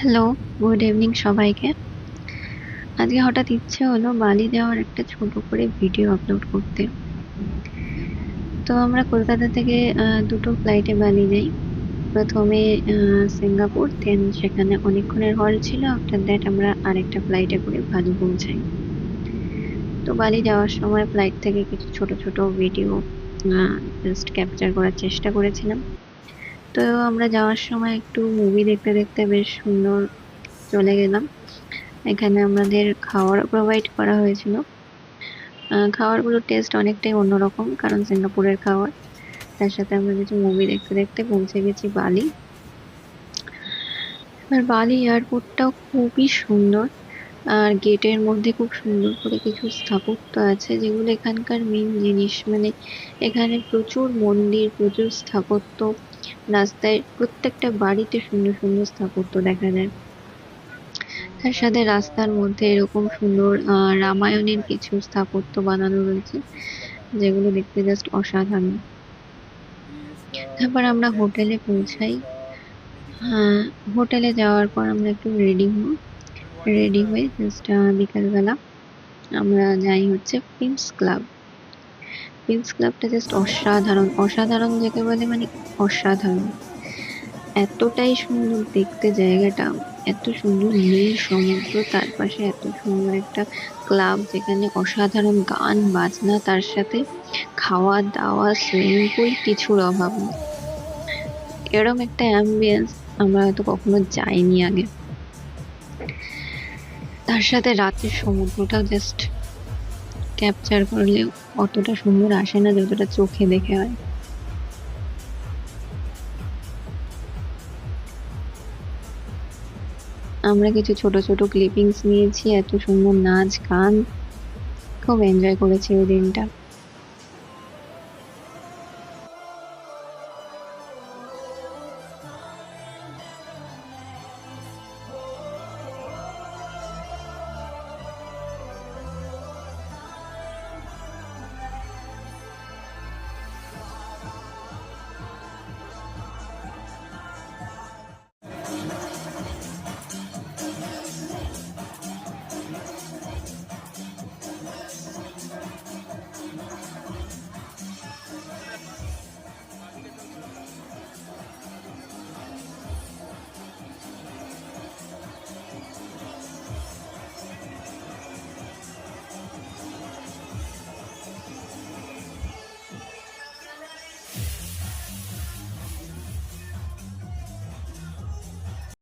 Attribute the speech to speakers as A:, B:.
A: Hello, good evening সবাইকে। আজকে হঠাৎ ইচ্ছে হলো বালি যাওয়ার একটা ছোট করে ভিডিও আপলোড করতে। তো আমরা কলকাতা থেকে দুটো ফ্লাইটে বালি যাই। প্রথমে সিঙ্গাপুর, দেন সেখানে অনেকক্ষণের হল্ট ছিল। আফটার দ্যাট আমরা আরেকটা ফ্লাইটে করে বালি পৌঁছাই। তো বালি যাওয়ার সময় ফ্লাইট থেকে কিছু ছোট ছোট ভিডিও জাস্ট ক্যাপচার করার চেষ্টা করেছিলাম। তো আমরা যাওয়ার সময় একটু মুভি দেখতে দেখতে বেশ সুন্দর চলে গেলাম। এখানে আমাদের খাওয়ার প্রোভাইড করা হয়েছিল। খাবারগুলোর টেস্ট অনেকটাই অন্যরকম, কারণ সিঙ্গাপুরের খাবার। তার সাথে আমরা কিছু মুভি দেখতে দেখতে পৌঁছে গেছি বালি। আর বালি এয়ারপোর্টটাও খুবই সুন্দর। আর গেটের মধ্যে খুব সুন্দর করে কিছু স্থাপত্য আছে, যেগুলো এখানকার মেন জিনিস। মানে এখানে প্রচুর মন্দির, প্রচুর স্থাপত্য। রাস্তায় প্রত্যেকটা বাড়িতে সুন্দর সুন্দর স্থাপত্য দেখা যায়। তার সাথে রাস্তার মধ্যে এরকম সুন্দর রামায়ণের কিছু স্থাপত্য বানানো রয়েছে, যেগুলো দেখতে জাস্ট অসাধারণ। তারপর আমরা হোটেলে পৌঁছাই। হোটেলে যাওয়ার পর আমরা একটু রেডি হয়ে জাস্ট বিকালবেলা আমরা যাই হচ্ছে প্রিন্স ক্লাবটা জাস্ট অসাধারণ। অসাধারণ যাকে বলে মানে অসাধারণ। এতটাই সুন্দর দেখতে জায়গাটা, এত সুন্দর নীল সমুদ্র, তার পাশে এত সুন্দর একটা ক্লাব যেখানে অসাধারণ গান বাজনা, তার সাথে খাওয়া দাওয়া, সুইমিং পুল, কিছুর অভাব নেই। এরকম একটা অ্যাম্বিয়েন্স আমরা হয়তো কখনো যাইনি আগে। তার সাথে রাতের সমুদ্রটাও জাস্ট ক্যাপচার করলে অতটা সুন্দর আসে না যতটা চোখে দেখে হয়। আমরা কিছু ছোট ছোট ক্লিপিংস নিয়েছি, এত সুন্দর নাচ গান, খুব এনজয় করেছি ওই দিনটা।